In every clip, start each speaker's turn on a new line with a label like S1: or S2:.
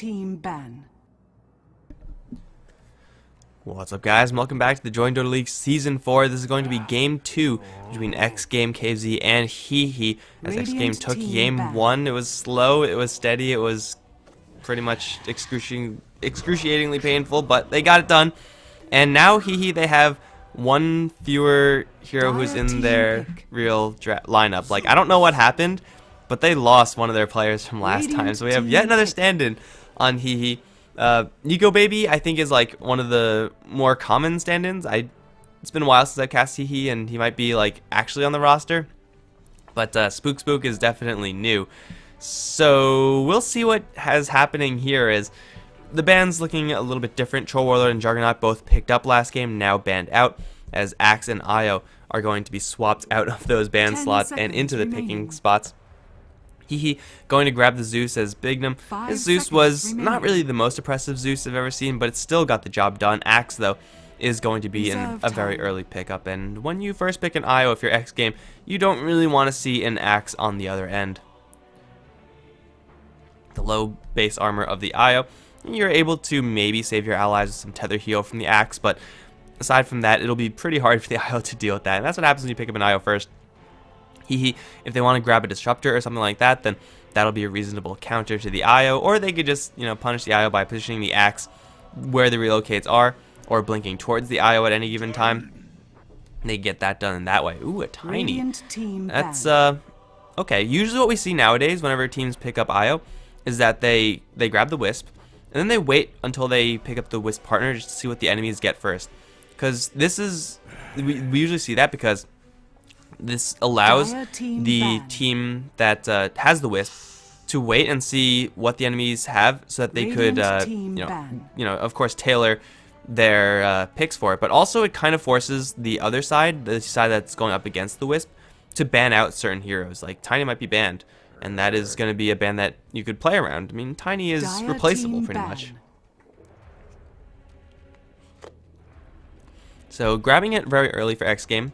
S1: team ban.
S2: What's up, guys, and welcome back to the Join Dota League Season 4. This is going to be Game 2 between xGame, KZ, and HEHE. As xGame took Game 1, it was slow, it was steady, it was pretty much excruciatingly painful, but they got it done. And now HEHE, they have one fewer hero who's in their real lineup. Like, I don't know what happened, but they lost one of their players from last time, so we have yet another stand-in on HEHE. Nico Baby, I think, is like one of the more common stand-ins. It's been a while since I've cast HEHE, and he might be like actually on the roster. But Spook is definitely new. So we'll see what has happening here. Is the ban's looking a little bit different. Troll Warlord and Juggernaut both picked up last game, now banned out, as Axe and Io are going to be swapped out of those ban slots and into the picking spots. HEHE going to grab the Zeus as Bignum. His Zeus was not really the most oppressive Zeus I've ever seen, but it still got the job done. Axe, though, is going to be in a very early pickup, and when you first pick an IO, if you're xGame, you don't really want to see an Axe on the other end. The low base armor of the IO, you're able to maybe save your allies with some tether heal from the Axe, but aside from that, it'll be pretty hard for the IO to deal with that, and that's what happens when you pick up an IO first. HEHE, if they want to grab a disruptor or something like that, then that'll be a reasonable counter to the IO, or they could just, punish the IO by positioning the Axe where the relocates are, or blinking towards the IO at any given time. They get that done in that way. Ooh, a tiny. That's okay. Usually what we see nowadays whenever teams pick up IO is that they grab the Wisp, and then they wait until they pick up the Wisp partner just to see what the enemies get first. Because this is, we usually see that because this allows the team that has the Wisp to wait and see what the enemies have, so that they could, of course, tailor their picks for it. But also, it kind of forces the other side, the side that's going up against the Wisp, to ban out certain heroes. Like Tiny might be banned, and that is going to be a ban that you could play around. I mean, Tiny is replaceable pretty much. So grabbing it very early for xGame,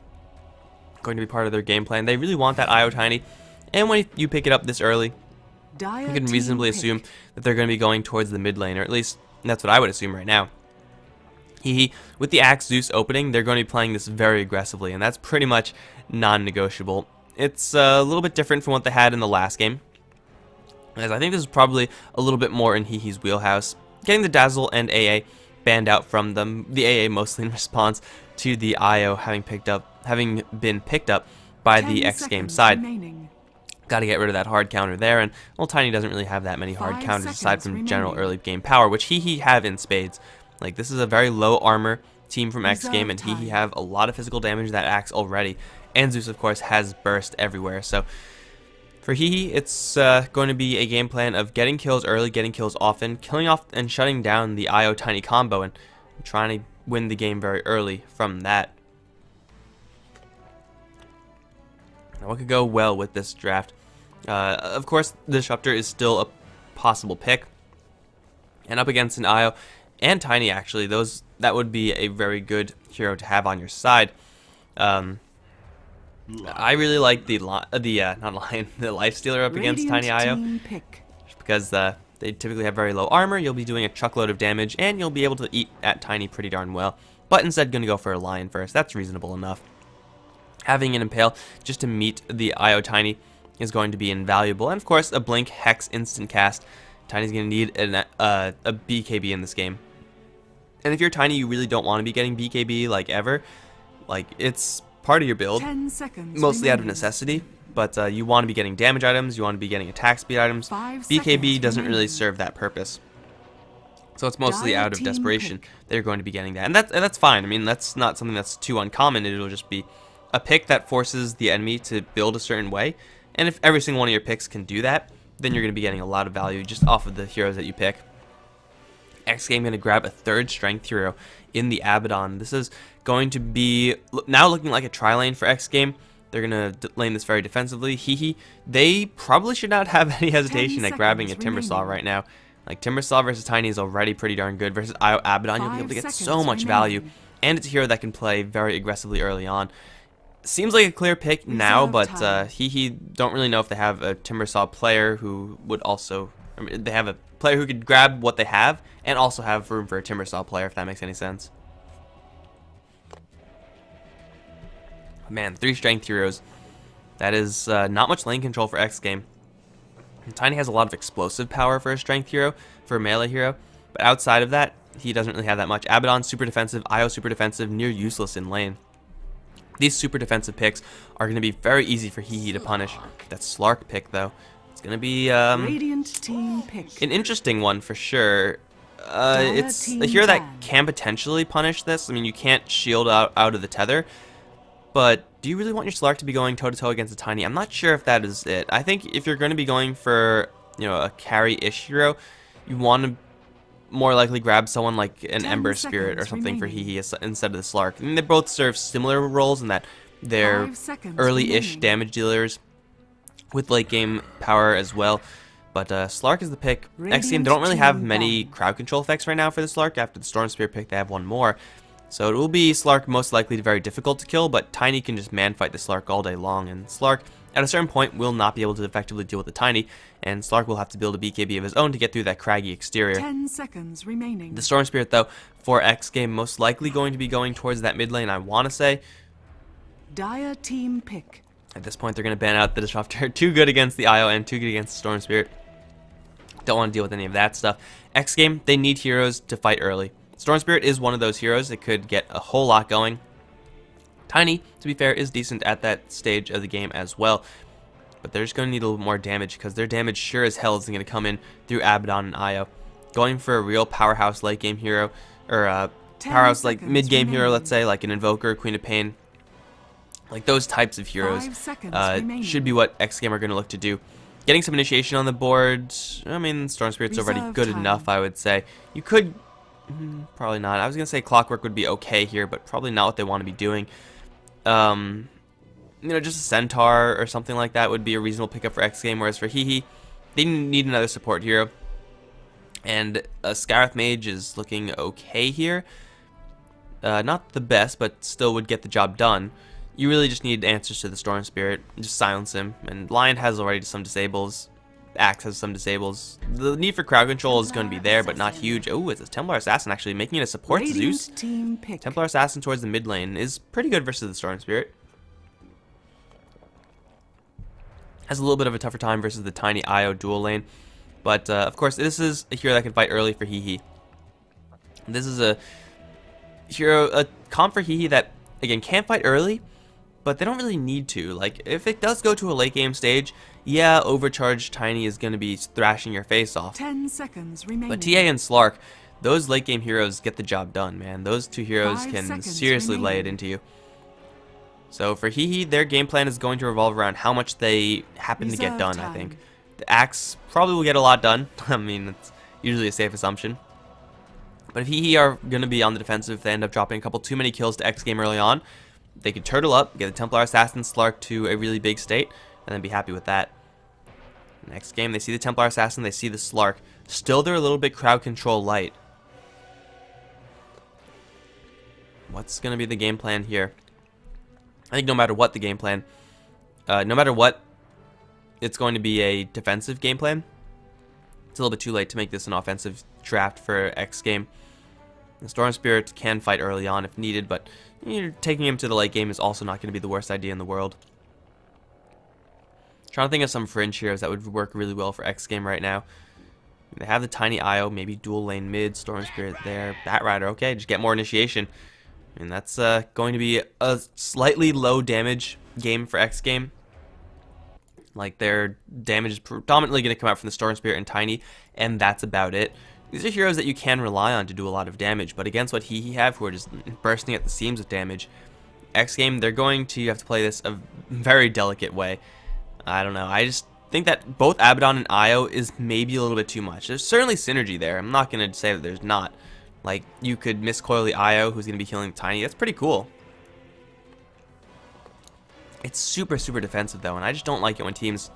S2: going to be part of their game plan. They really want that IO Tiny, and when you pick it up this early, you can reasonably assume that they're going to be going towards the mid lane, or at least that's what I would assume right now. HEHE, with the Axe Zeus opening, they're going to be playing this very aggressively, and that's pretty much non-negotiable. It's a little bit different from what they had in the last game, as I think this is probably a little bit more in HEHE's wheelhouse. Getting the Dazzle and AA banned out from them, the AA mostly in response to the IO having been picked up by the xGame side. Got to get rid of that hard counter there, and well, Tiny doesn't really have that many hard counters aside from general early game power, which HEHE have in spades. Like, this is a very low armor team from xGame, and HEHE have a lot of physical damage that Axe already, and Zeus of course has burst everywhere. So for HEHE, it's going to be a game plan of getting kills early, getting kills often, killing off and shutting down the IO Tiny combo, and trying to win the game very early from that. Now, what could go well with this draft? Of course, the Disruptor is still a possible pick, and up against an IO and Tiny, actually, that would be a very good hero to have on your side. I really like the Lifestealer up against Tiny IO, just because they typically have very low armor. You'll be doing a truckload of damage, and you'll be able to eat at Tiny pretty darn well. But instead, going to go for a Lion first. That's reasonable enough. Having an Impale just to meet the IO Tiny is going to be invaluable. And of course, a Blink Hex instant cast. Tiny's going to need a BKB in this game. And if you're Tiny, you really don't want to be getting BKB like ever. Like, it's part of your build, mostly out of necessity. But you want to be getting damage items, you want to be getting attack speed items. BKB doesn't really serve that purpose. So it's mostly out of desperation they're going to be getting that. And that's fine. I mean, that's not something that's too uncommon. It'll just be a pick that forces the enemy to build a certain way, and if every single one of your picks can do that, then you're going to be getting a lot of value just off of the heroes that you pick. xGame going to grab a third strength hero in the Abaddon. This is going to be now looking like a tri-lane for xGame. They're going to lane this very defensively. HEHE, they probably should not have any hesitation at grabbing a Timbersaw right now. Like, Timbersaw versus Tiny is already pretty darn good. Versus IO Abaddon, you'll be able to get so much value, and it's a hero that can play very aggressively early on. Seems like a clear pick now, but HEHE don't really know if they have a Timbersaw player who would also, I mean, they have a player who could grab what they have and also have room for a Timbersaw player, if that makes any sense. Man, 3 strength heroes. That is not much lane control for xGame. Tiny has a lot of explosive power for a strength hero, for a melee hero, but outside of that, he doesn't really have that much. Abaddon, super defensive. Io, super defensive, near useless in lane. These super defensive picks are going to be very easy for HEHE to punish. That Slark pick, though, it's going to be an interesting one for sure. It's a hero that can potentially punish this. I mean, you can't shield out of the tether, but do you really want your Slark to be going toe-to-toe against a Tiny? I'm not sure if that is it. I think if you're going to be going for, you know, a carry-ish hero, you want to more likely grab someone like an Ember Spirit or something for HEHE instead of the Slark. I mean, they both serve similar roles in that they're early-ish damage dealers with late-game power as well. But Slark is the pick. xGame, they don't really have many crowd control effects right now for the Slark. After the Storm Spirit pick, they have one more. So it will be Slark most likely very difficult to kill, but Tiny can just man-fight the Slark all day long. And Slark, at a certain point, will not be able to effectively deal with the Tiny, and Slark will have to build a BKB of his own to get through that craggy exterior.
S1: 10 seconds remaining.
S2: The Storm Spirit, though, for xGame, most likely going to be going towards that mid lane, I want to say.
S1: Dire team pick.
S2: At this point, they're going to ban out the Disruptor. Too good against the Io and too good against the Storm Spirit. Don't want to deal with any of that stuff. xGame, they need heroes to fight early. Storm Spirit is one of those heroes that could get a whole lot going. Tiny, to be fair, is decent at that stage of the game as well. But they're just going to need a little more damage because their damage sure as hell is going to come in through Abaddon and Io. Going for a real powerhouse late game hero, or powerhouse like mid game hero, let's say, like an Invoker, Queen of Pain. Like those types of heroes should be what xGame are going to look to do. Getting some initiation on the board, I mean, Storm Spirit's already good enough, I would say. You could... probably not. I was going to say Clockwork would be okay here, but probably not what they want to be doing. You know, just a Centaur or something like that would be a reasonable pickup for xGame, whereas for HEHE, they need another support hero. And a Scarif Mage is looking okay here. Not the best, but still would get the job done. You really just need answers to the Storm Spirit. Just silence him. And Lion has already some disables. Axe has some disables. The need for crowd control is going to be there, but not huge. Oh, it's a Templar Assassin actually making it a support Zeus. Templar Assassin towards the mid lane is pretty good versus the Storm Spirit. Has a little bit of a tougher time versus the Tiny Io dual lane. But, of course, this is a hero that can fight early for HEHE. This is a hero, a comp for HEHE that, again, can fight early, but they don't really need to. Like, if it does go to a late game stage, yeah, Overcharged Tiny is going to be thrashing your face off.
S1: 10 seconds remaining.
S2: But TA and Slark, those late game heroes get the job done, man. Those two heroes can seriously lay it into you. So for HEHE, their game plan is going to revolve around how much they happen to get done, I think. The Axe probably will get a lot done. I mean, it's usually a safe assumption. But if HEHE are going to be on the defensive, if they end up dropping a couple too many kills to xGame early on, they could turtle up, get the Templar Assassin Slark to a really big state, and then be happy with that. Next game, they see the Templar Assassin, they see the Slark. Still, they're a little bit crowd control light. What's going to be the game plan here? I think no matter what the game plan, no matter what, it's going to be a defensive game plan. It's a little bit too late to make this an offensive draft for xGame. The Storm Spirit can fight early on if needed, but taking him to the late game is also not going to be the worst idea in the world. Trying to think of some fringe heroes that would work really well for xGame right now. They have the Tiny Io, maybe dual lane mid, Storm Spirit there, Bat Rider, okay, just get more initiation. And that's going to be a slightly low damage game for xGame. Like, their damage is predominantly going to come out from the Storm Spirit and Tiny, and that's about it. These are heroes that you can rely on to do a lot of damage, but against what HEHE have, who are just bursting at the seams with damage, xGame, they're going to have to play this a very delicate way. I don't know. I just think that both Abaddon and Io is maybe a little bit too much. There's certainly synergy there. I'm not going to say that there's not. Like, you could miscoil the Io, who's going to be healing Tiny. That's pretty cool. It's super, super defensive, though, and I just don't like it when teams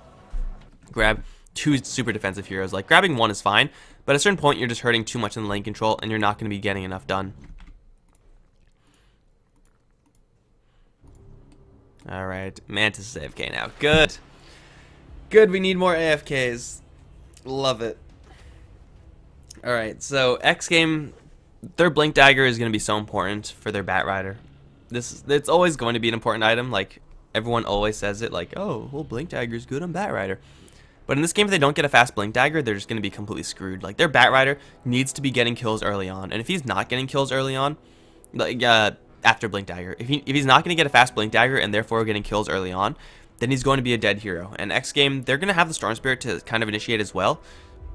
S2: grab two super defensive heroes. Like, grabbing one is fine, but at a certain point, you're just hurting too much in the lane control, and you're not going to be getting enough done. Alright, Mantis is AFK now. Good. Good, we need more AFKs. Love it. Alright, so xGame, their Blink Dagger is going to be so important for their Bat Rider. It's always going to be an important item. Like, everyone always says it, like, oh, well, Blink Dagger is good on Bat Rider. But in this game, if they don't get a fast Blink Dagger, they're just going to be completely screwed. Like, their Bat Rider needs to be getting kills early on. And if he's not getting kills early on, like, after Blink Dagger, if he's not going to get a fast Blink Dagger and therefore getting kills early on, then he's going to be a dead hero. And xGame, they're going to have the Storm Spirit to kind of initiate as well.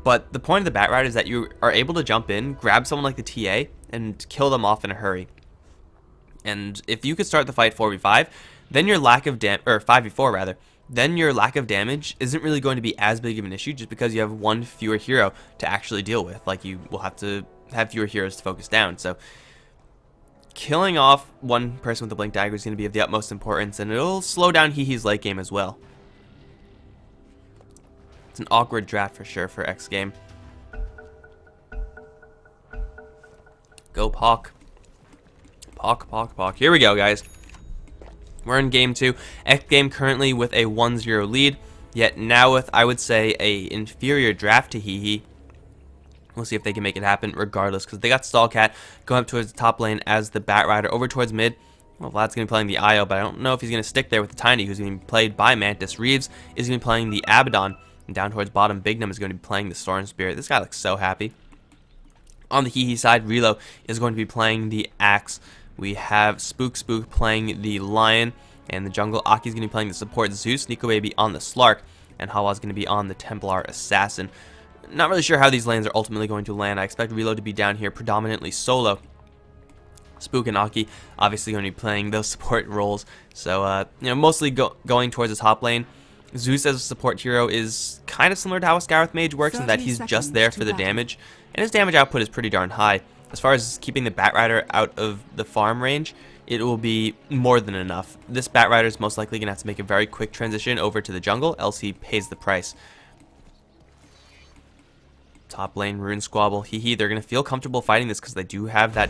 S2: But the point of the Bat Rider is that you are able to jump in, grab someone like the TA, and kill them off in a hurry. And if you could start the fight 4v5, then your lack of or 5v4 rather, then your lack of damage isn't really going to be as big of an issue just because you have one fewer hero to actually deal with. Like, you will have to have fewer heroes to focus down. So killing off one person with the Blink Dagger is going to be of the utmost importance, and it'll slow down HEHE's late game as well. It's an awkward draft for sure for xGame. Go Pawk. Pawk. Here we go, guys. We're in game 2. xGame currently with a 1-0 lead, yet now with, I would say, a inferior draft to HEHE. We'll see if they can make it happen regardless, because they got Stallcat going up towards the top lane as the Bat Rider over towards mid. Well, Vlad's going to be playing the IO, but I don't know if he's going to stick there with the Tiny, who's going to be played by Mantis. Reeves is going to be playing the Abaddon, and down towards bottom, Bignum is going to be playing the Storm Spirit. This guy looks so happy. On the HEHE side, Relo is going to be playing the Axe. We have Spook playing the Lion, and the jungle, Aki's going to be playing the support Zeus, Nico Baby on the Slark, and Hawa's going to be on the Templar Assassin. Not really sure how these lanes are ultimately going to land. I expect Relo to be down here predominantly solo. Spook and Aki obviously going to be playing those support roles, so mostly going towards the top lane. Zeus as a support hero is kind of similar to how a Scarith Mage works in that he's just there for the damage, and his damage output is pretty darn high. As far as keeping the Bat Rider out of the farm range, it will be more than enough. This Bat Rider is most likely going to have to make a very quick transition over to the jungle, else he pays the price. Top lane, Rune Squabble, HEHE, they're going to feel comfortable fighting this because they do have that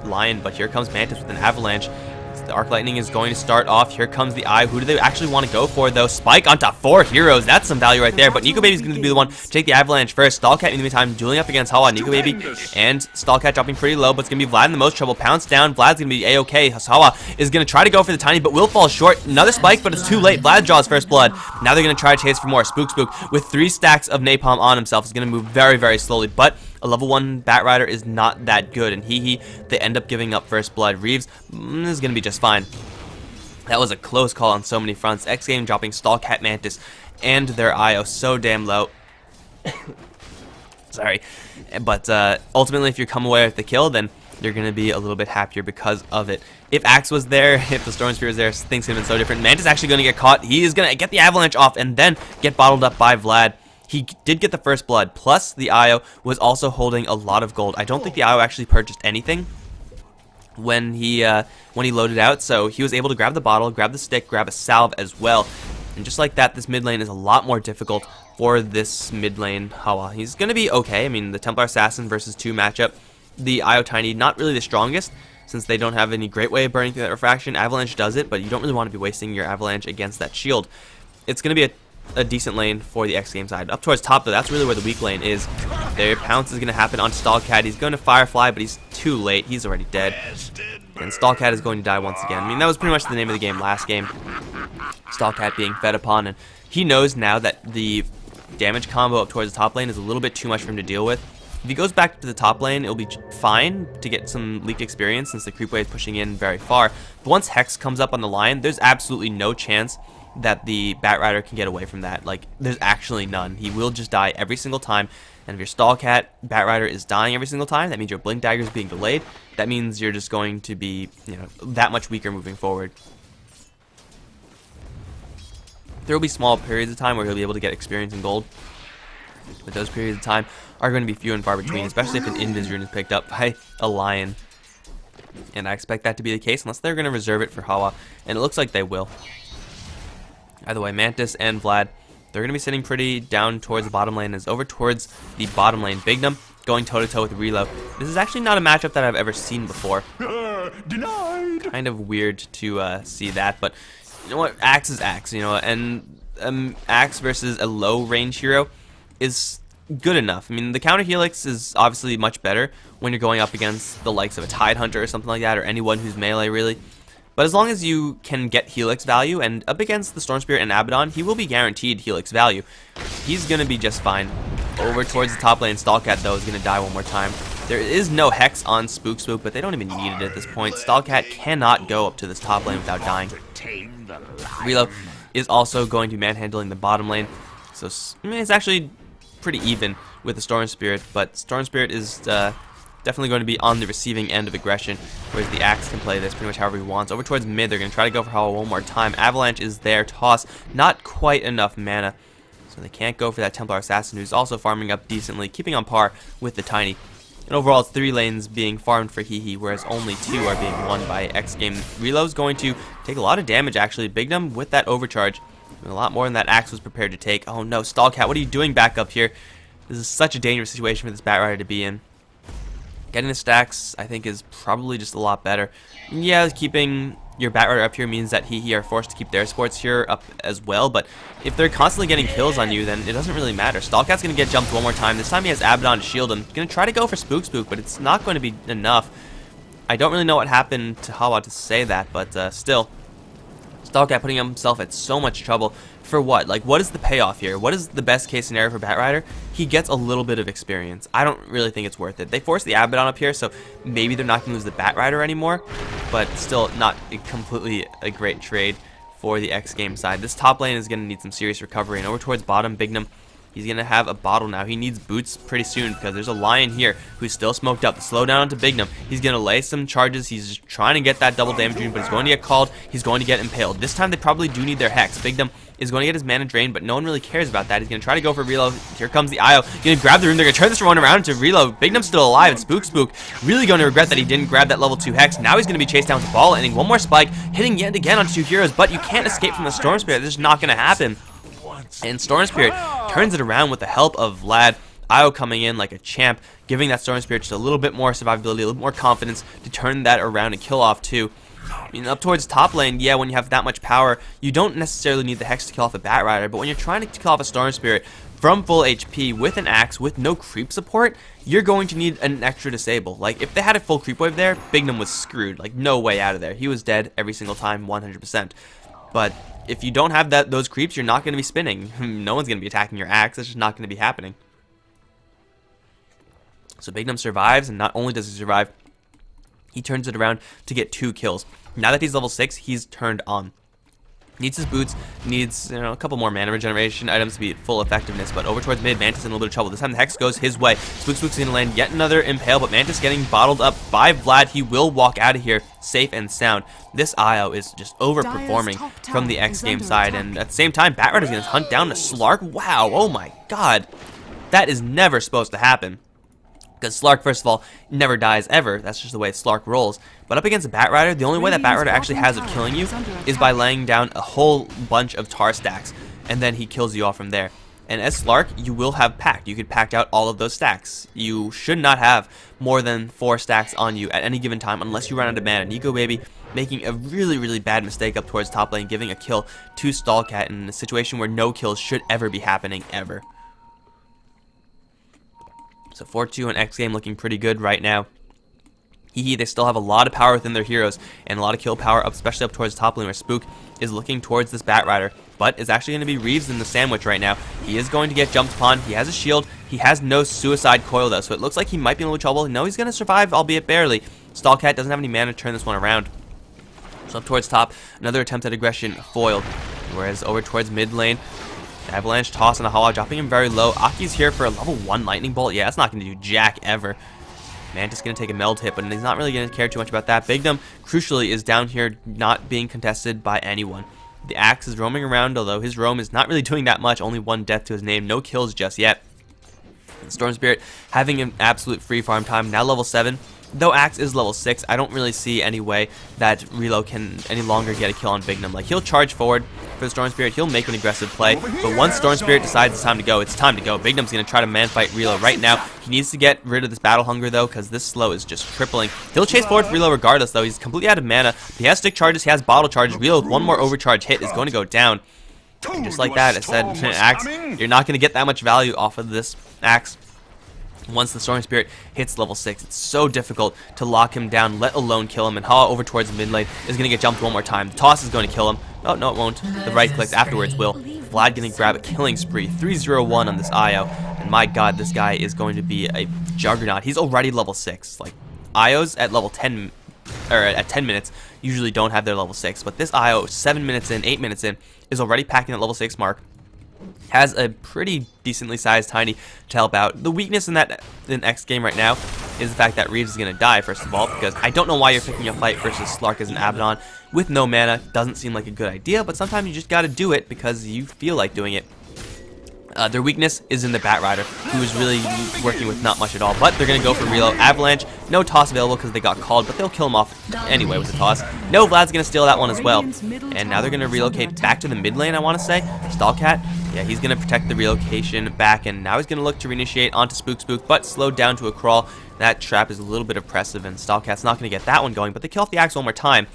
S2: Lion, but here comes Mantis with an Avalanche. The Arc Lightning is going to start off. Here comes the Eye. Who do they actually want to go for, though? Spike onto 4 heroes. That's some value right there. But Nico Baby's going to be the one to take the Avalanche first. Stallcat in the meantime dueling up against Hawa. Nico Baby and Stallcat dropping pretty low, but it's going to be Vlad in the most trouble. Pounce down. Vlad's going to be A-OK. Hawa is going to try to go for the Tiny, but will fall short. Another Spike, but it's too late. Vlad draws first blood. Now they're going to try to chase for more. Spook with 3 stacks of Napalm on himself is going to move very, very slowly, but a level 1 Bat Rider is not that good, and HEHE, they end up giving up first blood. Reeves is going to be just fine. That was a close call on so many fronts. xGame dropping Stallcat, Mantis, and their IO so damn low. Sorry. But ultimately, if you come away with the kill, then you're going to be a little bit happier because of it. If Axe was there, if the Storm Spear was there, things could have been so different. Mantis is actually going to get caught. He is going to get the Avalanche off and then get bottled up by Vlad. He did get the first blood, plus the IO was also holding a lot of gold. I don't think the IO actually purchased anything when he loaded out, so he was able to grab the bottle, grab the stick, grab a salve as well. And just like that, this mid lane is a lot more difficult for this mid lane Hawa. He's going to be okay. I mean, the Templar Assassin versus 2 matchup. The IO Tiny, not really the strongest, since they don't have any great way of burning through that refraction. Avalanche does it, but you don't really want to be wasting your Avalanche against that shield. It's going to be a decent lane for the xGame side. Up towards top, though, that's really where the weak lane is. Their pounce is going to happen on Stallcat. He's going to Firefly, but he's too late. He's already dead. And Stallcat is going to die once again. I mean, that was pretty much the name of the game last game. Stallcat being fed upon, and he knows now that the damage combo up towards the top lane is a little bit too much for him to deal with. If he goes back to the top lane, it'll be fine to get some leaked experience since the creep wave is pushing in very far. But once Hex comes up on the line, there's absolutely no chance that the Bat Rider can get away from that. Like, there's actually none. He will just die every single time. And if your Stallcat Bat Rider is dying every single time, that means your Blink Dagger is being delayed. That means you're just going to be, that much weaker moving forward. There will be small periods of time where he'll be able to get experience and gold, but those periods of time are going to be few and far between, especially if an Invis rune is picked up by a Lion. And I expect that to be the case unless they're going to reserve it for Hawa, and it looks like they will. Either way, Mantis and Vlad, they're going to be sitting pretty down towards the bottom lane, as over towards the bottom lane, Bignum going toe-to-toe with Relo. This is actually not a matchup that I've ever seen before.
S3: Denied.
S2: Kind of weird to see that, but you know what? Axe is Axe, and Axe versus a low range hero is good enough. I mean, the counter Helix is obviously much better when you're going up against the likes of a Tide Hunter or something like that, or anyone who's melee, really. But as long as you can get Helix value, and up against the Storm Spirit and Abaddon, he will be guaranteed Helix value. He's going to be just fine. Over towards the top lane, Stallcat, though, is going to die one more time. There is no Hex on Spook, but they don't even need it at this point. Stallcat cannot go up to this top lane without dying. Relo is also going to be manhandling the bottom lane. So, I mean, it's actually pretty even with the Storm Spirit, but Storm Spirit is definitely going to be on the receiving end of aggression, whereas the Axe can play this pretty much however he wants. Over towards mid, they're going to try to go for Hollow one more time. Avalanche is there. Toss, not quite enough mana, so they can't go for that Templar Assassin, who's also farming up decently, keeping on par with the Tiny. And overall, it's 3 lanes being farmed for HEHE, whereas only 2 are being won by xGame. Relo's going to take a lot of damage, actually. Bignum with that overcharge, and a lot more than that Axe was prepared to take. Oh no, Stallcat, what are you doing back up here? This is such a dangerous situation for this Batrider to be in. Getting the stacks, I think, is probably just a lot better. Yeah, keeping your Batrider up here means that HEHE are forced to keep their supports here up as well, but if they're constantly getting kills on you, then it doesn't really matter. Stallcat's going to get jumped one more time. This time he has Abaddon to shield him. He's going to try to go for Spook, but it's not going to be enough. I don't really know what happened to Hawa to say that, but still. Stallcat putting himself at so much trouble. For what? Like, what is the payoff here? What is the best case scenario for Batrider? He gets a little bit of experience. I don't really think it's worth it. They force the Abaddon up here, so maybe they're not going to lose the Batrider anymore, but still not completely a great trade for the xGame side. This top lane is going to need some serious recovery, and over towards bottom, Bignum, he's going to have a bottle now. He needs boots pretty soon because there's a Lion here who's still smoked up. The slowdown onto Bignum. He's going to lay some charges. He's just trying to get that double damage rune, but he's going to get called. He's going to get impaled. This time they probably do need their Hex. Bignum is going to get his mana drained, but no one really cares about that. He's going to try to go for Relo. Here comes the IO. He's going to grab the rune. They're going to turn this one around to Relo. Bignum's still alive. And Spook really going to regret that he didn't grab that level 2 Hex. Now he's going to be chased down with the ball, ending one more spike, hitting yet again onto 2 heroes, but you can't escape from the Storm Spirit. This is not going to happen. And Storm Spirit turns it around with the help of Vlad. IO coming in like a champ, giving that Storm Spirit just a little bit more survivability, a little more confidence to turn that around and kill off 2. I mean, up towards top lane, yeah, when you have that much power, you don't necessarily need the Hex to kill off a Batrider, but when you're trying to kill off a Storm Spirit from full HP with an Axe with no creep support, you're going to need an extra disable. Like, if they had a full creep wave there, Bignum was screwed. Like, no way out of there. He was dead every single time, 100%. But if you don't have those creeps, you're not going to be spinning. No one's going to be attacking your Axe. That's just not going to be happening. So Bignum survives, and not only does he survive, he turns it around to get 2 kills. Now that he's level 6, he's turned on. Needs his boots, needs a couple more mana regeneration items to be at full effectiveness, but over towards mid, Mantis in a little bit of trouble. This time the Hex goes his way. Spook's going to land yet another impale, but Mantis getting bottled up by Vlad. He will walk out of here safe and sound. This IO is just overperforming from the xGame side, and at the same time, Batrider's going to hunt down the Slark. Wow, oh my god. That is never supposed to happen. Because Slark, first of all, never dies ever. That's just the way Slark rolls. But up against a Batrider, the only way that Batrider actually has of killing you is by laying down a whole bunch of tar stacks, and then he kills you off from there. And as Slark, you will have packed. You could pack out all of those stacks. You should not have more than 4 stacks on you at any given time unless you run out of mana. Nico Baby making a really, really bad mistake up towards top lane, giving a kill to Stallcat in a situation where no kills should ever be happening, ever. So 4-2 and xGame looking pretty good right now. HEHE, they still have a lot of power within their heroes and a lot of kill power, especially up towards top lane where Spook is looking towards this Batrider. But it's actually going to be Reeves in the sandwich right now. He is going to get jumped upon. He has a shield. He has no suicide coil though, so it looks like he might be in a little trouble. No, he's going to survive, albeit barely. Stallcat doesn't have any mana to turn this one around. So up towards top, another attempt at aggression foiled. Whereas over towards mid lane, Avalanche toss and a Hala, dropping him very low. Aki's here for a level 1 lightning bolt. Yeah, that's not going to do jack ever. Mantis going to take a meld hit, but he's not really going to care too much about that. Bignum, crucially, is down here not being contested by anyone. The Axe is roaming around, although his roam is not really doing that much. Only 1 death to his name. No kills just yet. Storm Spirit having an absolute free farm time. Now level 7. Though Axe is level 6, I don't really see any way that Relo can any longer get a kill on Bignum. Like, he'll charge forward for the Storm Spirit, he'll make an aggressive play, but once Storm Spirit decides it's time to go, it's time to go. Bignum's going to try to man-fight Relo right now. He needs to get rid of this battle hunger, though, because this slow is just crippling. He'll chase forward for Relo regardless, though. He's completely out of mana. He has stick charges, he has bottle charges. Relo with 1 more overcharge hit is going to go down. And just like that, I said, axe, you're not going to get that much value off of this axe. Once the Storm Spirit hits level 6, it's so difficult to lock him down, let alone kill him. And HEHE over towards the mid lane is going to get jumped one more time. The toss is going to kill him. Oh, no, it won't. The right clicks afterwards will. Vlad going to grab a killing spree. 3-0-1 on this IO. And my god, this guy is going to be a juggernaut. He's already level 6. Like, IOs at level 10, or at 10 minutes, usually don't have their level 6. But this IO, 7 minutes in, 8 minutes in, is already packing that level 6 mark. Has a pretty decently sized Tiny to help out. The weakness in xGame right now is the fact that Reeves is going to die, first of all, because I don't know why you're picking a fight versus Slark as an Abaddon with no mana. Doesn't seem like a good idea, but sometimes you just got to do it because you feel like doing it. Their weakness is in the Batrider, who is really working with not much at all, but they're going to go for reload. Avalanche, no toss available because they got called, but they'll kill him off anyway with the toss. No, Vlad's going to steal that one as well. And now they're going to relocate back to the mid lane, I want to say. Stallcat, yeah, he's going to protect the relocation back, and now he's going to look to reinitiate onto Spook, but slowed down to a crawl. That trap is a little bit oppressive, and Stallcat's not going to get that one going, but they kill off the axe one more time.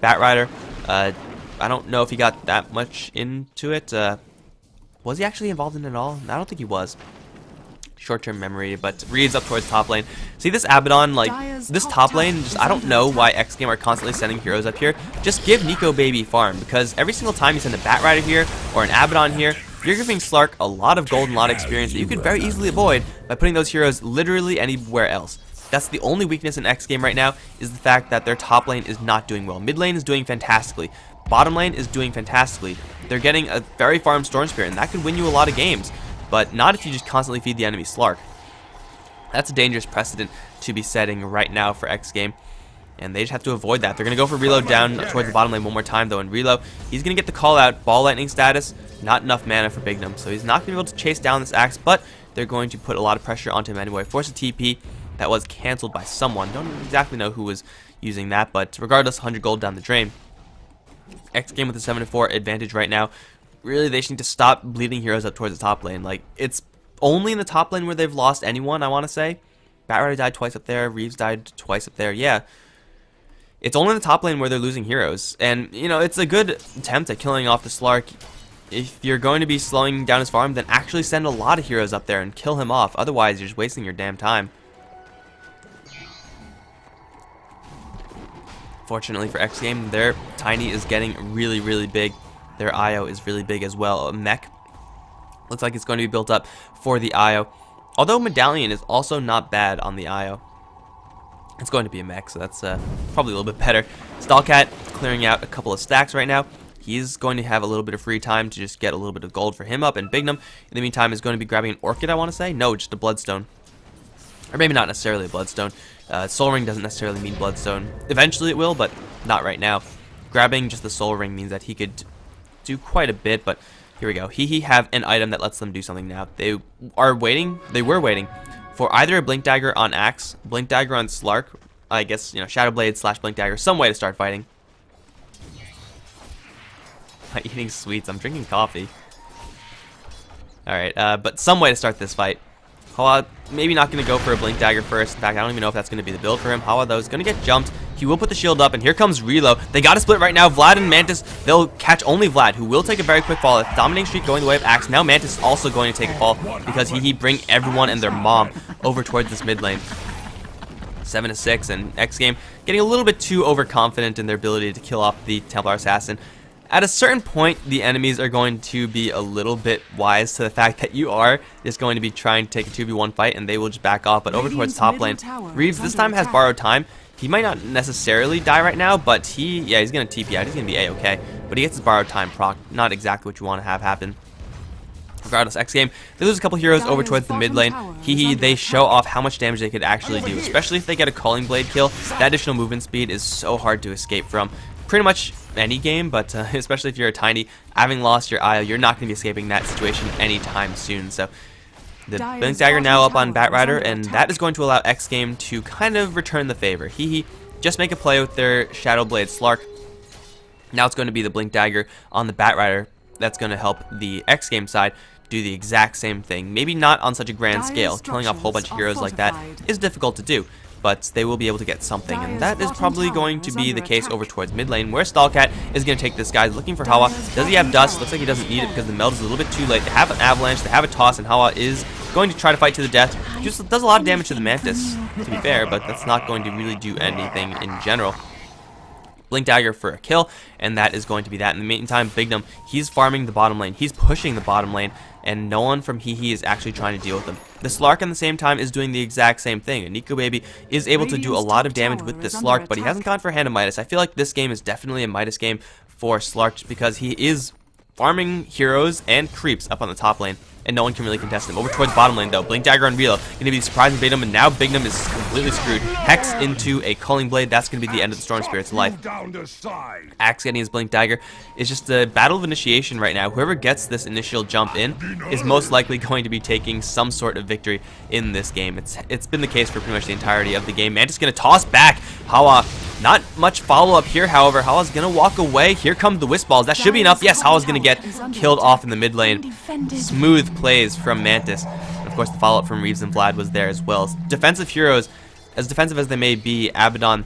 S2: Batrider, I don't know if he got that much into it. Was he actually involved in it at all? I don't think he was. Short-term memory, but Reeves up towards top lane. See this Abaddon, like, this top lane, just, I don't know why xGame are constantly sending heroes up here. Just give Nico Baby farm, because every single time you send a Batrider here, or an Abaddon here, you're giving Slark a lot of gold and a lot of experience that you could very easily avoid by putting those heroes literally anywhere else. That's the only weakness in xGame right now, is the fact that their top lane is not doing well. Mid lane is doing fantastically. Bottom lane is doing fantastically. They're getting a very farmed Storm Spirit, and that could win you a lot of games, but not if you just constantly feed the enemy Slark. That's a dangerous precedent to be setting right now for xGame, and they just have to avoid that. They're going to go for reload down towards the bottom lane one more time, though, and reload. He's going to get the call out, ball lightning status, not enough mana for Bignum, so he's not going to be able to chase down this axe, but they're going to put a lot of pressure onto him anyway. Force a TP that was canceled by someone. Don't exactly know who was using that, but regardless, 100 gold down the drain. xGame with a 7-4 advantage right now. Really, they just need to stop bleeding heroes up towards the top lane. Like, it's only in the top lane where they've lost anyone, I want to say. Batrider died twice up there. Reeves died twice up there. Yeah. It's only in the top lane where they're losing heroes. And, you know, it's a good attempt at killing off the Slark. If you're going to be slowing down his farm, then actually send a lot of heroes up there and kill him off. Otherwise, you're just wasting your damn time. Fortunately for xGame, their Tiny is getting really, really big. Their IO is really big as well. A mech looks like it's going to be built up for the IO. Although Medallion is also not bad on the IO. It's going to be a mech, so that's probably a little bit better. Stallcat clearing out a couple of stacks right now. He's going to have a little bit of free time to just get a little bit of gold for him up. And Bignum, in the meantime, is going to be grabbing an Orchid, I want to say. No, just a Bloodstone. Or maybe not necessarily a Bloodstone. Soul Ring doesn't necessarily mean Bloodstone. Eventually it will, but not right now. Grabbing just the Soul Ring means that he could do quite a bit, but here we go. HEHE have an item that lets them do something now. They were waiting for either a Blink Dagger on Axe, Blink Dagger on Slark, I guess, you know, Shadow Blade / Blink Dagger, some way to start fighting. I'm eating sweets, I'm drinking coffee. Alright, but some way to start this fight. HEHE maybe not going to go for a Blink Dagger first. In fact, I don't even know if that's going to be the build for him. HEHE, though, is going to get jumped. He will put the shield up, and here comes Reload. They got to split right now. Vlad and Mantis, they'll catch only Vlad, who will take a very quick fall. It's dominating streak going the way of Axe. Now Mantis is also going to take a fall because he bring everyone and their mom over towards this mid lane. 7-6, and xGame getting a little bit too overconfident in their ability to kill off the Templar Assassin. At a certain point, the enemies are going to be a little bit wise to the fact that you are just going to be trying to take a 2v1 fight, and they will just back off. But over towards top lane, Reeves this time has borrowed time. He might not necessarily die right now, but he's going to TP out. He's going to be A-okay. But he gets his borrowed time proc. Not exactly what you want to have happen. Regardless, xGame, they lose a couple heroes over towards the mid lane. HEHE, they show off how much damage they could actually do, especially if they get a Calling Blade kill. That additional movement speed is so hard to escape from. Pretty much any game, but especially if you're a Tiny, having lost your IO, you're not going to be escaping that situation anytime soon. So the Blink Dagger now up on Batrider, and that is going to allow xGame to kind of return the favor. HEHE just make a play with their Shadow Blade Slark. Now it's going to be the Blink Dagger on the Batrider. That's going to help the xGame side do the exact same thing. Maybe not on such a grand scale. Killing off a whole bunch of heroes like that is difficult to do. but they will be able to get something, and that is probably going to be the case over towards mid lane, where Stallcat is going to take this guy, looking for Hawa. Does he have Dust? Looks like he doesn't need it because the meld is a little bit too late. They have an Avalanche, they have a Toss, and Hawa is going to try to fight to the death. Just does a lot of damage to the Mantis, to be fair, but that's not going to really do anything in general. Blink Dagger for a kill, and that is going to be that. In the meantime, Bignum, he's farming the bottom lane. He's pushing the bottom lane, and no one from HEHE is actually trying to deal with him. The Slark, at the same time, is doing the exact same thing. And Nico Baby is able to do a lot of damage with this Slark, but he hasn't gone for Hand of Midas. I feel like this game is definitely a Midas game for Slark, just because he is farming heroes and creeps up on the top lane, and no one can really contest him. Over towards bottom lane, though, Blink Dagger on Reload, going to be surprising Bignum, and now Bignum is completely screwed. Hex into a Culling Blade, that's going to be the end of the Storm Spirit's life. Axe getting his Blink Dagger is just a battle of initiation right now. Whoever gets this initial jump in is most likely going to be taking some sort of victory in this game. It's been the case for pretty much the entirety of the game. Mantis going to toss back. Hawa, not much follow-up here, however. Hawa's going to walk away. Here come the Wisp Balls. That should be enough. Yes, Hawa's going to get killed off in the mid lane. Smooth plays from Mantis. And of course, the follow-up from Reeves and Vlad was there as well. Defensive heroes, as defensive as they may be, Abaddon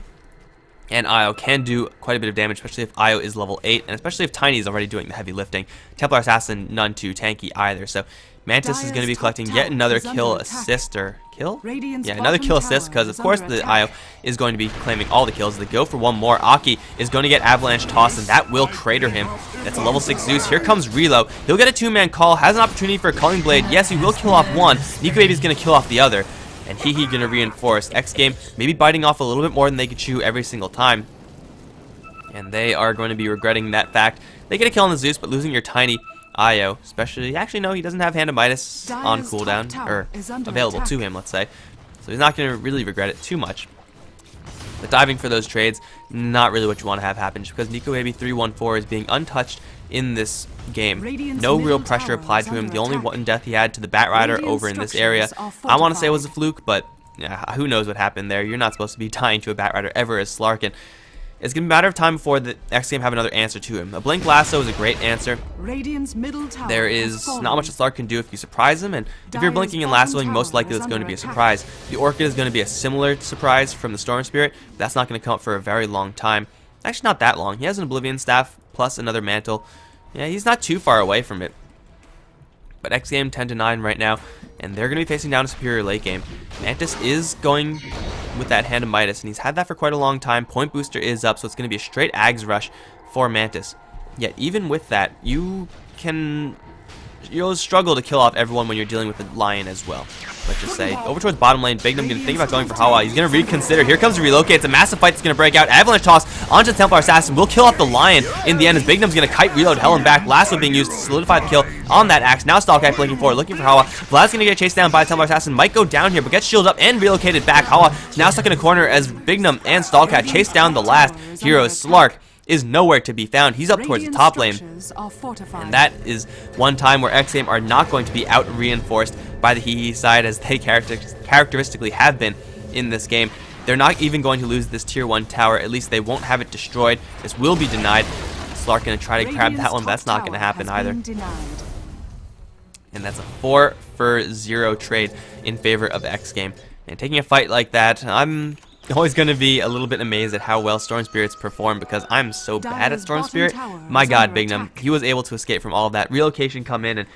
S2: and Io can do quite a bit of damage, especially if Io is level 8, and especially if Tiny is already doing the heavy lifting. Templar Assassin, none too tanky either. So Mantis is going to be collecting yet another kill assist, or kill? Yeah, another kill assist, because of course the Io is going to be claiming all the kills. They go for one more. Aki is going to get Avalanche Toss, and that will crater him. That's a level 6 Zeus. Here comes Relo. He'll get a 2-man call, has an opportunity for a Culling Blade. Yes, he will kill off one. Nico Baby is going to kill off the other. And HEHE going to reinforce. xGame maybe biting off a little bit more than they could chew every single time. And they are going to be regretting that fact. They get a kill on the Zeus, but losing your Tiny Io, especially, actually no, he doesn't have Hand of Midas on cooldown, or available to him, let's say. So he's not going to really regret it too much. But diving for those trades, not really what you want to have happen, just because Nico Baby 314 is being untouched in this game. No real pressure applied to him. The only one death he had to the Bat Rider over in this area, I want to say it was a fluke, but yeah, who knows what happened there. You're not supposed to be dying to a Bat Rider ever as Slarkin. It's going to be a matter of time before the xGame have another answer to him. A Blink Lasso is a great answer. There is not much a Slark can do if you surprise him, and if you're blinking and lassoing, most likely it's going to be a surprise. The Orchid is going to be a similar surprise from the Storm Spirit, but that's not going to come up for a very long time. Actually, not that long. He has an Oblivion Staff plus another Mantle. Yeah, he's not too far away from it. But xGame 10-9 right now, and they're going to be facing down a superior late game. Mantis is going with that Hand of Midas, and he's had that for quite a long time. Point booster is up, so it's going to be a straight Ags rush for Mantis. Yet even with that, you'll struggle to kill off everyone when you're dealing with the Lion as well. Let's just say. Over towards bottom lane, Bignum going to think about going for Hawa. He's going to reconsider. Here comes the Relocate. It's a massive fight that's going to break out. Avalanche Toss onto the Templar Assassin. Will kill off the Lion in the end, as Bignum's going to kite reload hell and back. Lasso being used to solidify the kill on that Axe. Now Stallcat blinking forward, looking for Hawa. Vlad's going to get chased down by the Templar Assassin. Might go down here, but gets shielded up and relocated back. Hawa now stuck in a corner as Bignum and Stallcat chase down the last hero. Slark is nowhere to be found. He's up towards the top lane, and that is one time where xGame are not going to be out reinforced by the HEHE side, as they characteristically have been in this game. They're not even going to lose this tier 1 tower. At least they won't have it destroyed. This will be denied. Slark going to try to grab that one, but that's not going to happen either. And that's a 4-for-0 trade in favor of xGame. And taking a fight like that, I'm always going to be a little bit amazed at how well Storm Spirits perform, because I'm so bad at Storm Spirit. My god, Bignum, he was able to escape from all of that. Relocation come in, and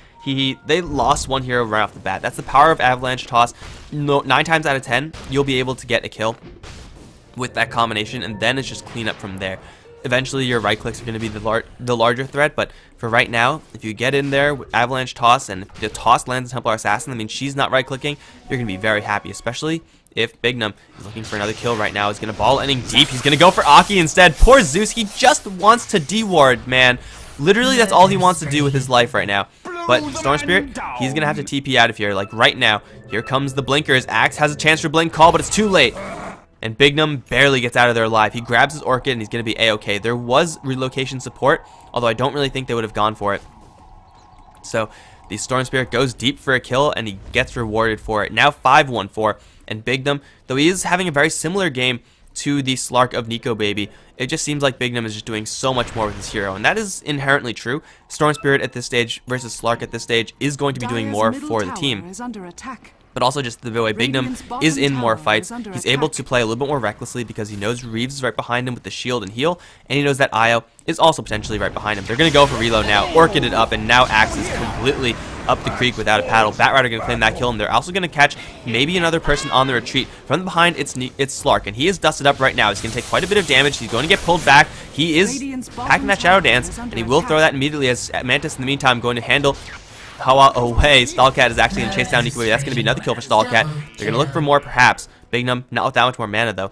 S2: they lost one hero right off the bat. That's the power of Avalanche Toss. 9 times out of 10, you'll be able to get a kill with that combination, and then it's just clean up from there. Eventually, your right clicks are going to be the larger threat, but for right now, if you get in there with Avalanche Toss, and if the Toss lands Templar Assassin, I mean, she's not right-clicking, you're going to be very happy, especially if Bignum is looking for another kill right now. He's going to ball ending deep. He's going to go for Aki instead. Poor Zeus, he just wants to deward, man. Literally, that's all he wants to do with his life right now. But Storm Spirit, he's going to have to TP out of here, like right now. Here comes the Blinkers. Axe has a chance for Blink Call, but it's too late. And Bignum barely gets out of there alive. He grabs his Orchid, and he's going to be A-okay. There was relocation support, although I don't really think they would have gone for it. So the Storm Spirit goes deep for a kill, and he gets rewarded for it. Now 5-1-4, and Bignum, though he is having a very similar game to the Slark of Nico Baby, it just seems like Bignum is just doing so much more with his hero, and that is inherently true. Storm Spirit at this stage versus Slark at this stage is going to be doing more for the team. But also just the way Bignum is in more fights, he's able to play a little bit more recklessly because he knows Reeves is right behind him with the shield and heal, and he knows that Io is also potentially right behind him. They're going to go for reload now, Orchid it up, and now Axe is completely up the creek without a paddle. Batrider going to claim that kill, and they're also going to catch maybe another person on the retreat. From behind, it's Slark, and he is dusted up right now. He's going to take quite a bit of damage. He's going to get pulled back. He is packing that Shadow Dance, and he will throw that immediately as Mantis in the meantime going to handle Hawa away. Stallcat is actually going to chase down Nico Baby. That's going to be another kill for Stallcat. They're going to look for more, perhaps. Bignum, not with that much more mana, though.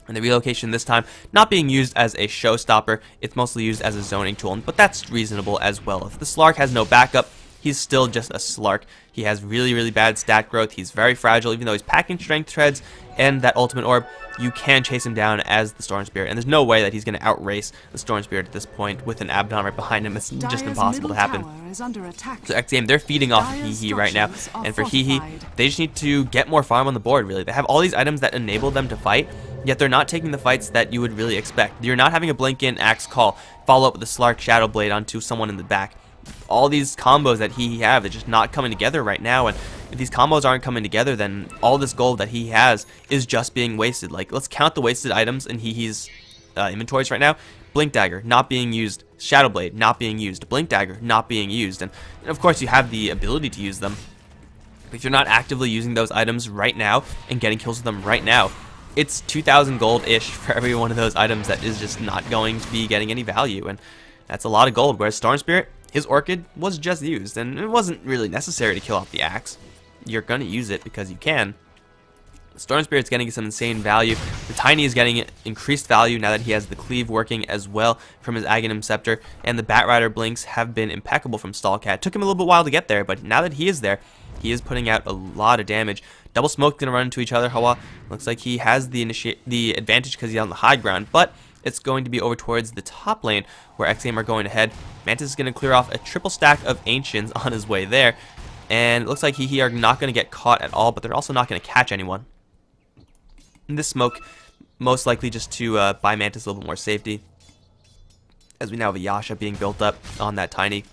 S2: And the relocation this time not being used as a showstopper. It's mostly used as a zoning tool, but that's reasonable as well. If the Slark has no backup, he's still just a Slark. He has really, really bad stat growth. He's very fragile, even though he's packing Strength Treads and that Ultimate Orb. You can chase him down as the Storm Spirit, and there's no way that he's going to outrace the Storm Spirit at this point with an Abaddon right behind him. It's just impossible to happen. So xGame, they're feeding off of HEHE right now, and for HEHE, they just need to get more farm on the board, really. They have all these items that enable them to fight, yet they're not taking the fights that you would really expect. You're not having a blink in, Axe call, follow up with a Slark Shadow Blade onto someone in the back. All these combos that HEHE have, they're just not coming together right now, and if these combos aren't coming together, then all this gold that he has is just being wasted. Like, let's count the wasted items in HEHE's inventories right now. Blink Dagger, not being used. Shadow Blade, not being used. Blink Dagger, not being used. And of course, you have the ability to use them. But if you're not actively using those items right now and getting kills with them right now, it's 2,000 gold-ish for every one of those items that is just not going to be getting any value. And that's a lot of gold. Whereas Storm Spirit, his Orchid was just used, and it wasn't really necessary to kill off the Axe. You're going to use it because you can. Storm Spirit's getting some insane value. The Tiny is getting increased value now that he has the Cleave working as well from his Aghanim Scepter, and the Batrider Blinks have been impeccable from Stallcat. Took him a little bit while to get there, but now that he is there, he is putting out a lot of damage. Double Smoke going to run into each other. Hawa looks like he has the advantage because he's on the high ground, but it's going to be over towards the top lane where xGame are going ahead. Mantis is going to clear off a triple stack of Ancients on his way there. And it looks like HEHE are not going to get caught at all, but they're also not going to catch anyone. And this smoke, most likely just to buy Mantis a little bit more safety. As we now have a Yasha being built up on that Tiny.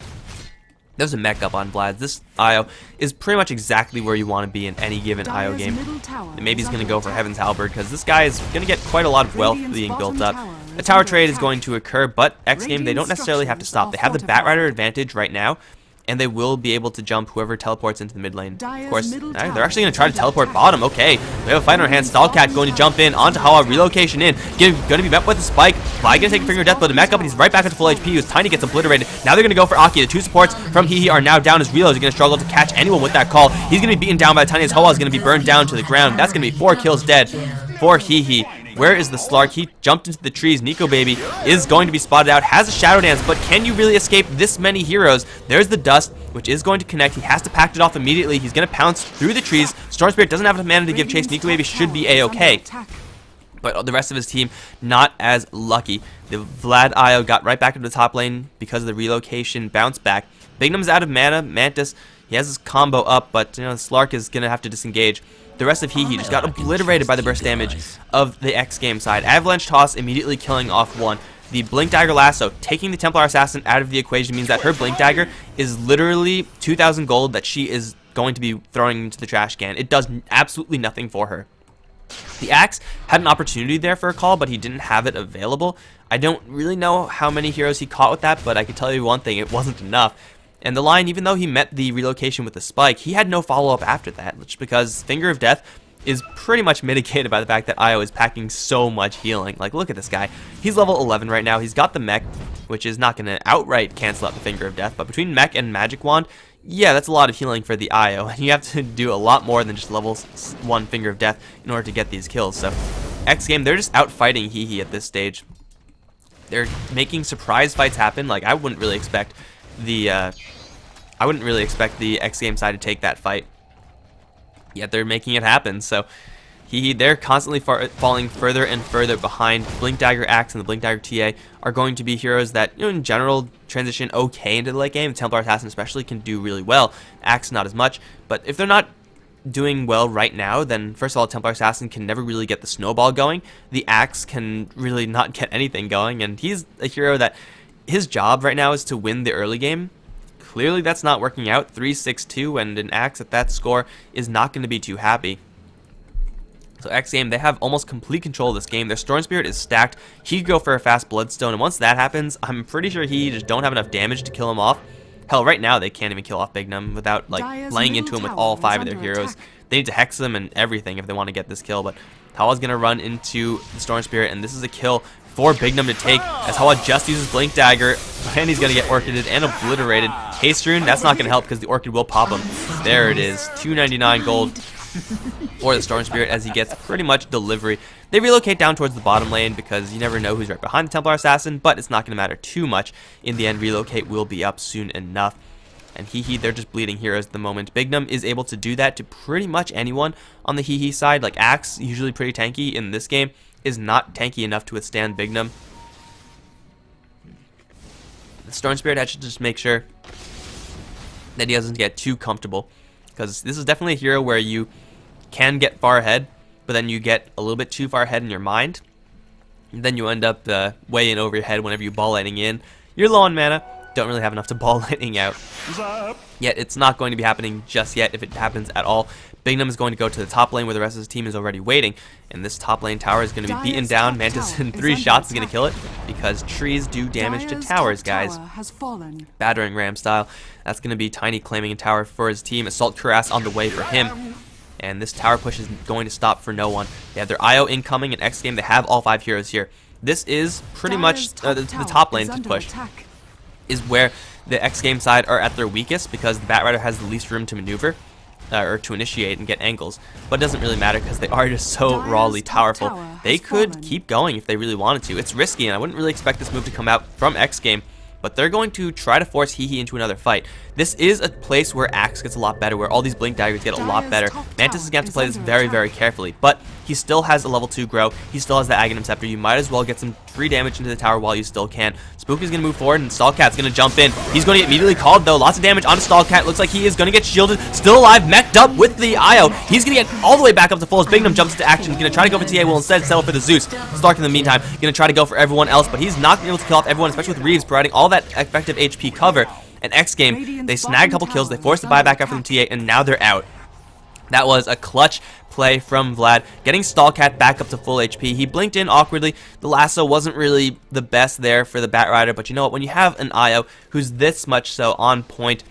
S2: There's a mech up on Vlad. This IO is pretty much exactly where you want to be in any given IO game. And maybe he's going to go for Heaven's Halberd, because this guy is going to get quite a lot of wealth being built up. A tower trade is going to occur, but xGame, they don't necessarily have to stop. They have the Batrider advantage right now, and they will be able to jump whoever teleports into the mid lane. Of course, they're actually going to try to teleport bottom. Okay, we have a fight on our hands. Stallcat going to jump in onto Hawa, relocation in. Going to be met with a spike. Fly going to take a finger of death, but the mech up, and he's right back at full HP. His Tiny gets obliterated. Now they're going to go for Aki. The two supports from HEHE are now down as reloads. He's going to struggle to catch anyone with that call. He's going to be beaten down by the Tiny as Hawa is going to be burned down to the ground. That's going to be 4 kills dead for HEHE. Where is the Slark? He jumped into the trees. Nico Baby is going to be spotted out. Has a Shadow Dance, but can you really escape this many heroes? There's the Dust, which is going to connect. He has to pack it off immediately. He's going to pounce through the trees. Storm Spirit doesn't have enough mana to give chase. Nico Baby should be A-okay. But the rest of his team, not as lucky. The Vlad IO got right back into the top lane because of the relocation bounce back. Bignum's out of mana. Mantis, he has his combo up, but you know, Slark is going to have to disengage. The rest of HEHE just got obliterated by the burst damage of the xGame side. Avalanche Toss immediately killing off one. The Blink Dagger Lasso, taking the Templar Assassin out of the equation, means that her Blink Dagger is literally 2,000 gold that she is going to be throwing into the trash can. It does absolutely nothing for her. The Axe had an opportunity there for a call, but he didn't have it available. I don't really know how many heroes he caught with that, but I can tell you one thing, it wasn't enough. And the line, even though he met the relocation with the spike, he had no follow-up after that, which because Finger of Death is pretty much mitigated by the fact that Io is packing so much healing. Like, look at this guy. He's level 11 right now. He's got the mech, which is not going to outright cancel out the Finger of Death, but between mech and magic wand, yeah, that's a lot of healing for the Io, and you have to do a lot more than just level 1 Finger of Death in order to get these kills. So, xGame, they're just out-fighting HEHE at this stage. They're making surprise fights happen. Like, I wouldn't really expect the xGame side to take that fight. Yet they're making it happen. So they're constantly falling further and further behind. Blink Dagger Axe and the Blink Dagger TA are going to be heroes that, you know, in general transition okay into the late game. Templar Assassin especially can do really well. Axe not as much. But if they're not doing well right now, then first of all, Templar Assassin can never really get the snowball going. The Axe can really not get anything going, and he's a hero that his job right now is to win the early game. clearly that's not working out. 3-6-2, and an Axe at that score is not going to be too happy. So xGame, they have almost complete control of this game. Their Storm Spirit is stacked. He could go for a fast Bloodstone, and once that happens, I'm pretty sure he just don't have enough damage to kill him off. Hell, right now they can't even kill off Bignum without like laying into him with all 5 of their heroes. They need to hex him and everything if they want to get this kill, but Hawa's going to run into the Storm Spirit, and this is a kill for Bignum to take, as Hawa just uses Blink Dagger, and he's going to get Orchided and obliterated. Haste Rune, that's not going to help because the Orchid will pop him. There it is, 299 gold for the Storm Spirit as he gets pretty much delivery. They relocate down towards the bottom lane because you never know who's right behind the Templar Assassin, but it's not going to matter too much. In the end, relocate will be up soon enough. And HEHE, they're just bleeding heroes at the moment. Bignum is able to do that to pretty much anyone on the HEHE side. Like Axe, usually pretty tanky in this game, is not tanky enough to withstand Bignum. The Storm Spirit has to just make sure that he doesn't get too comfortable, because this is definitely a hero where you can get far ahead, but then you get a little bit too far ahead in your mind, and then you end up way in over your head whenever you ball lightning in. You're low on mana, don't really have enough to ball lightning out. Yet it's not going to be happening just yet if it happens at all. Bignum is going to go to the top lane where the rest of his team is already waiting, and this top lane tower is going to be beaten down. Mantis in 3 shots is going to kill it because trees do damage to towers, guys. Battering ram style. That's going to be Tiny claiming a tower for his team. Assault Cuirass on the way for him. And this tower push is going to stop for no one. They have their IO incoming in xGame. They have all 5 heroes here. This is pretty much the top lane to push. Is where the xGame side are at their weakest because the Batrider has the least room to maneuver or to initiate and get angles. But it doesn't really matter because they are just so rawly powerful. They could keep going if they really wanted to. It's risky, and I wouldn't really expect this move to come out from xGame. But they're going to try to force HEHE into another fight. This is a place where Axe gets a lot better, where all these Blink Daggers get a lot better. Mantis is going to have to play this very, very carefully. But he still has a level 2 grow. He still has the Aghanim Scepter. You might as well get some free damage into the tower while you still can. Spook is going to move forward, and Stallcat's going to jump in. He's going to get immediately called, though. Lots of damage onto Stallcat. Looks like he is going to get shielded. Still alive, mech'd up with the IO. He's going to get all the way back up to full as Bignum jumps into action. He's going to try to go for TA. Will instead settle for the Zeus. Stark in the meantime going to try to go for everyone else, but he's not able to kill off everyone, especially with Reeves providing all that effective HP cover. And xGame, they snag a couple kills. They forced the buyback out from TA, and now they're out. That was a clutch play from Vlad, getting Stallcat back up to full HP. He blinked in awkwardly. The lasso wasn't really the best there for the Batrider, but you know what? When you have an IO who's this much so on point,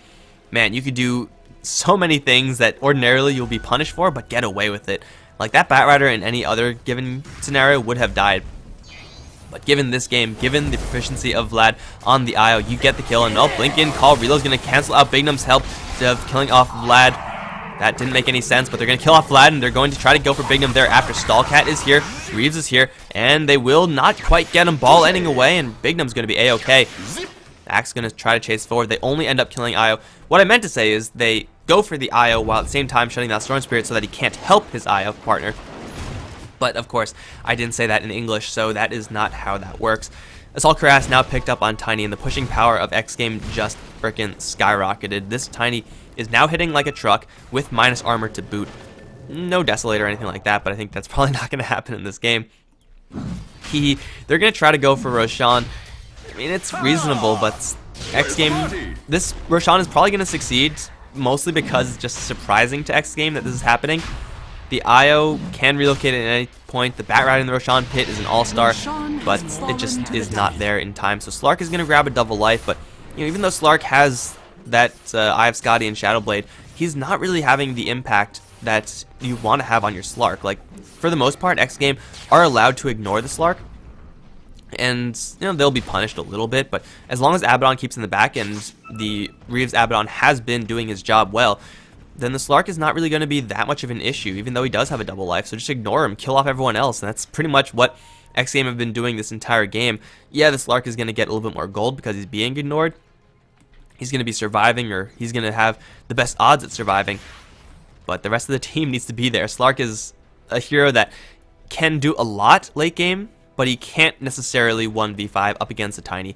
S2: man, you could do so many things that ordinarily you'll be punished for, but get away with it. Like that Batrider in any other given scenario would have died. But given this game, given the proficiency of Vlad on the IO, you get the kill, and no, blink in, call, reload's going to cancel out Bignum's help of killing off Vlad. That didn't make any sense, but they're going to kill off Vlad, and they're going to try to go for Bignum there after. Stallcat is here, Reeves is here, and they will not quite get him ball ending away, and Bignum's going to be A-okay. Axe going to try to chase forward. They only end up killing IO. What I meant to say is they go for the IO while at the same time shutting down Storm Spirit so that he can't help his IO partner. But of course, I didn't say that in English, so that is not how that works. Assault Cuirass now picked up on Tiny, and the pushing power of xGame just freaking skyrocketed. This Tiny is now hitting like a truck with minus armor to boot. No Desolator or anything like that, but I think that's probably not going to happen in this game. They're going to try to go for Roshan. I mean, it's reasonable, but xGame, this Roshan is probably going to succeed, mostly because it's just surprising to xGame that this is happening. The IO can relocate at any point. The Batrider in the Roshan pit is an all-star, but it just is not there in time. So Slark is going to grab a double life, but you know, even though Slark has that Eye of Skadi and Shadowblade, he's not really having the impact that you want to have on your Slark. Like, for the most part, xGame are allowed to ignore the Slark, and you know, they'll be punished a little bit, but as long as Abaddon keeps in the back and the Reeves Abaddon has been doing his job well, then the Slark is not really going to be that much of an issue, even though he does have a double life. So just ignore him, kill off everyone else, and that's pretty much what xGame have been doing this entire game. Yeah, the Slark is going to get a little bit more gold because he's being ignored. He's going to be surviving, or he's going to have the best odds at surviving, but the rest of the team needs to be there. Slark is a hero that can do a lot late game, but he can't necessarily 1v5 up against a Tiny.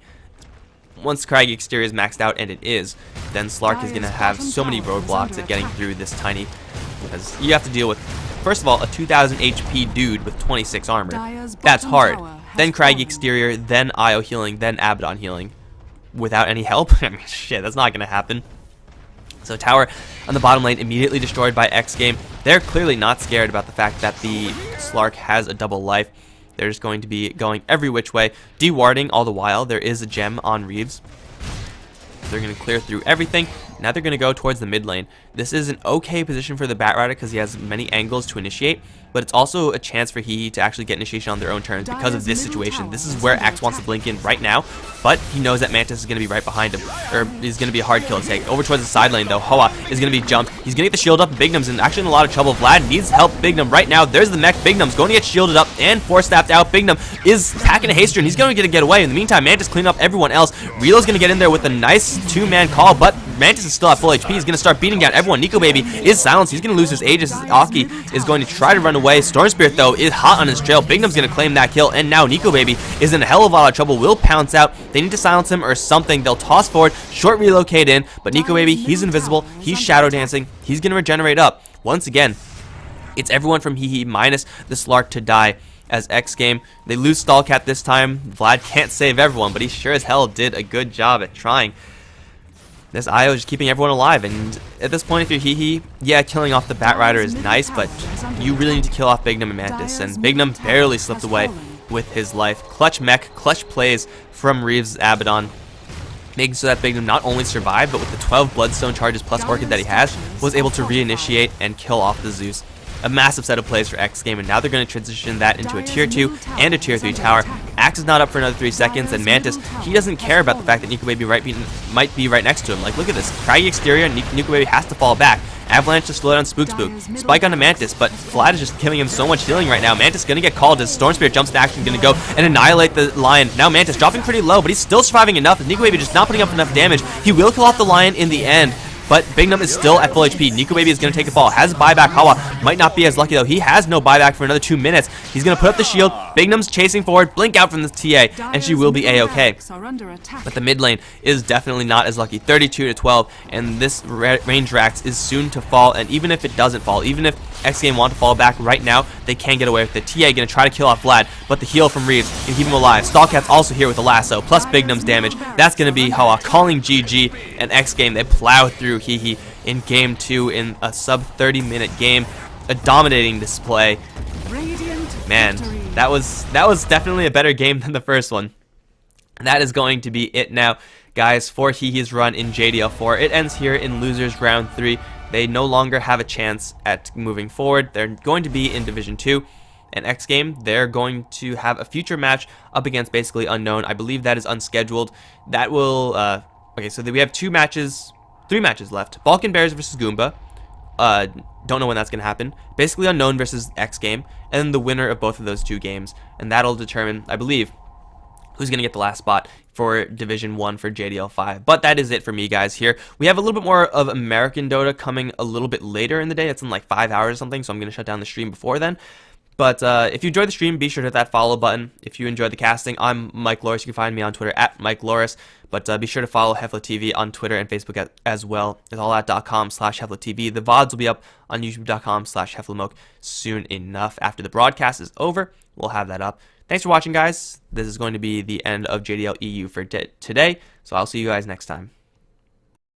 S2: Once Craggy Exterior is maxed out, and it is, then Slark is going to have so many roadblocks at getting through this Tiny, because you have to deal with, first of all, a 2000 HP dude with 26 armor. That's hard. Then Craggy Exterior, then IO healing, then Abaddon healing. without any help. I mean, shit, that's not going to happen. So tower on the bottom lane immediately destroyed by xGame. They're clearly not scared about the fact that the Slark has a double life. They're just going to be going every which way, de-warding all the while. There is a gem on Reeves. They're going to clear through everything. Now they're going to go towards the mid lane. This is an okay position for the Batrider because he has many angles to initiate, but it's also a chance for HEHE to actually get initiation on their own terms because of this situation. This is where Axe wants to blink in right now, but he knows that Mantis is going to be right behind him, or is going to be a hard kill to take. Over towards the side lane though, Hoa is going to be jumped. He's going to get the shield up, and Bignum's actually in a lot of trouble. Vlad needs help Bignum right now. There's the mech. Bignum's going to get shielded up and force-snapped out. Bignum is attacking a Haster, and he's going to get away. In the meantime, Mantis cleaning up everyone else. Relo's going to get in there with a nice two-man call, but Mantis is still at full HP. He's going to start beating down everyone. Nico Baby is silenced. He's going to lose his Aegis. Aki is going to try to run away. Storm Spirit, though, is hot on his trail. Bignum's going to claim that kill, and now Nico Baby is in a hell of a lot of trouble. Will pounce out. They need to silence him or something. They'll toss forward, short relocate in, but Nico Baby, he's invisible. He's shadow dancing. He's going to regenerate up. Once again, it's everyone from HEHE minus the Slark to die. As xGame, they lose Stallcat this time. Vlad can't save everyone, but he sure as hell did a good job at trying. This IO is just keeping everyone alive, and at this point, if you're HEHE, yeah, killing off the Batrider is nice, but you really need to kill off Bignum and Mantis, and Bignum barely slipped away with his life. Clutch mech, clutch plays from Reeves' Abaddon, making so that Bignum not only survived, but with the 12 Bloodstone charges plus Orchid that he has, was able to reinitiate and kill off the Zeus. A massive set of plays for xGame, and now they're going to transition that into a tier 2 and a tier 3 tower. Axe is not up for another 3 seconds, and Mantis, he doesn't care about the fact that Nico Baby might be right next to him. Like, look at this. Craggy exterior, Nico Baby has to fall back. Avalanche to slow down Spook. Spike onto Mantis, but Vlad is just giving him so much healing right now. Mantis going to get called as Storm Spirit jumps into action, going to go and annihilate the Lion. Now Mantis dropping pretty low, but he's still surviving enough. Nico Baby just not putting up enough damage. He will kill off the Lion in the end, but Bignum is still at full HP. Nico Baby is going to take the fall. Has buyback. Hawa might not be as lucky, though. He has no buyback for another 2 minutes. He's going to put up the shield. Bignum's chasing forward. Blink out from the TA, and she will be A-okay. But the mid lane is definitely not as lucky. 32-12, and this range Rax is soon to fall, and even if it doesn't fall, even if xGame want to fall back right now, they can get away with it. TA going to try to kill off Vlad, but the heal from Reeves can keep him alive. Stallcat's also here with a lasso, plus Bignum's damage. That's going to be Hawa calling GG, and xGame, they plow through HEHE in game 2 in a sub 30-minute game. A dominating display. Man, that was definitely a better game than the first one. That is going to be it now, guys, for HEHE's run in jDL4. It ends here in losers round 3. They no longer have a chance at moving forward. They're going to be in Division 2. And xGame, they're going to have a future match up against basically Unknown. I believe that is unscheduled. That will okay, so we have 3 matches left. Balkan Bears versus Goomba. Don't know when that's going to happen. Basically Unknown versus xGame, and then the winner of both of those 2 games. And that'll determine, I believe, who's going to get the last spot for Division 1 for JDL5. But that is it for me, guys, here. We have a little bit more of American Dota coming a little bit later in the day. It's in like 5 hours or something, so I'm going to shut down the stream before then. But if you enjoyed the stream, be sure to hit that follow button. If you enjoyed the casting, I'm Mike Loris. You can find me on Twitter at Mike Loris. But be sure to follow HeflaTV on Twitter and Facebook as well. It's allat.com/HeflaTV. The VODs will be up on youtube.com/HeflaMoke soon enough. After the broadcast is over, we'll have that up. Thanks for watching, guys. This is going to be the end of JDL EU for today. So I'll see you guys next time.